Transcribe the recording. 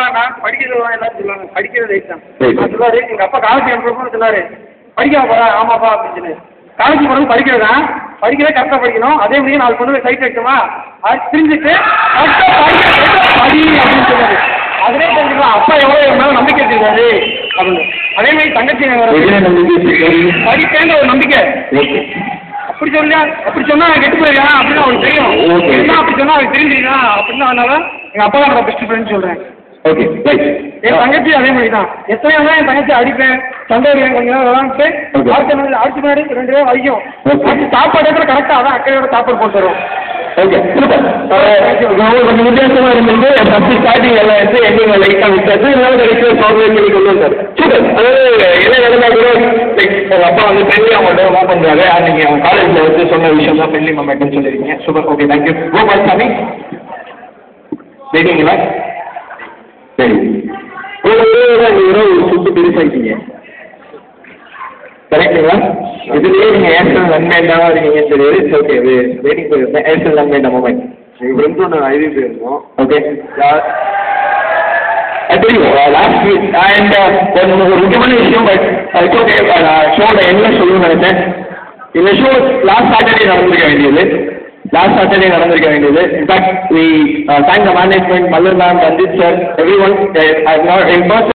அப்பா நான் படிக்கிறது எல்லாரும் சொல்லுவாங்க, படிக்கிறது ரைட் தான். நான் சொல்லாரு, எங்கள் அப்பா காலேஜ் அனுப்புறப்போ சொன்னாரு, படிக்காம போறா, ஆமாப்பா அப்படின்னு சொல்லி. காலேஜ் போகிறது படிக்கிறது தான், படிக்கிறத கரெக்டாக படிக்கணும். அதே மாதிரி 4 பொண்ணு சைட் வைக்கணுமா, அது தெரிஞ்சுட்டு படி அப்படின்னு சொன்னாரு. அதிலே தெரிஞ்சுக்கலாம் அப்பா எவ்வளோ மேலே நம்பிக்கை வச்சிருக்காரு அப்படின்னு. அதே மாதிரி தங்கச்சி படிப்பேன்ற ஒரு நம்பிக்கை. அப்படி சொல்லியா, அப்படி சொன்னா கெட்டு போயிருக்கான் அப்படின்னு அவனுக்கு தெரியும். என்ன அப்படி சொன்னா அவனுக்கு தெரிஞ்சுக்கலாம் அப்படின்னு. அதனால எங்கள் அப்பா தான் பெஸ்ட் ஃப்ரெண்ட் சொல்கிறேன். ஓகே, என் தங்கச்சி அதே மாதிரி தான். எத்தனையோ தான் என் தங்கச்சி அடிப்பேன், சண்டை வருவேன், கொஞ்சம் நேரம் விளாண்டுட்டு அடுத்த மாதிரி 2 பேரும் வலிக்கும். அடுத்து சாப்பாடு இடத்துல கரெக்டாக அதான் அக்கையோட சாப்பாடு போட்டு தரும். Okay, super. கொஞ்சம் வித்தியாசமாக இருந்தது. ஃபஸ்ட்டு ஸ்டார்டிங் எல்லாம் எடுத்து எங்க லைட்டாக விட்டாச்சு, இதனால கடைசியாக சாஃப்ட்வேர் சொல்லி கொண்டு வந்தார். சூப்பர். அதாவது என்ன நடந்தா கூட லைக் உங்கள் அப்பா வந்து ஃப்ரெண்ட்லி அமௌண்ட்டு மூவ் பண்ணுறாரு. நீங்கள் அவங்க காலேஜில் வந்து சொன்ன விஷயம் தான் ஃப்ரெண்ட்லி அமௌண்ட்னு சொல்லியிருக்கீங்க. சூப்பர். Okay, thank you. சாமி சரிங்களா? சரி, ஒரு சுட்டு பெருசாகிட்டீங்க கரெக்டுங்களா? இதுலேயே நீங்கள் ஏர்செல் நன்மைண்டாக இருக்கீங்கன்னு தெரியாது. ஓகே, இது வெயிட்டிங் போயிருந்தேன். ஏர்செல் நன்மைண்டா மொபைல் எங்கள் ஃப்ரெண்ட்ஸ் ஒன்று ஐடி போயிருந்தோம். ஓகே, தெரியும் லாஸ்ட் வீக். அண்ட் ஒரு முக்கியமான விஷயம், பட் ஓகே ஷோட என்ன சொல்லணும்னு நினைச்சேன். இந்த ஷோ லாஸ்ட் சாட்டர்டே நடந்திருக்க வேண்டியது. In fact we thank the management, Mallar ma'am, Ranjit sir, everyone. I have not in person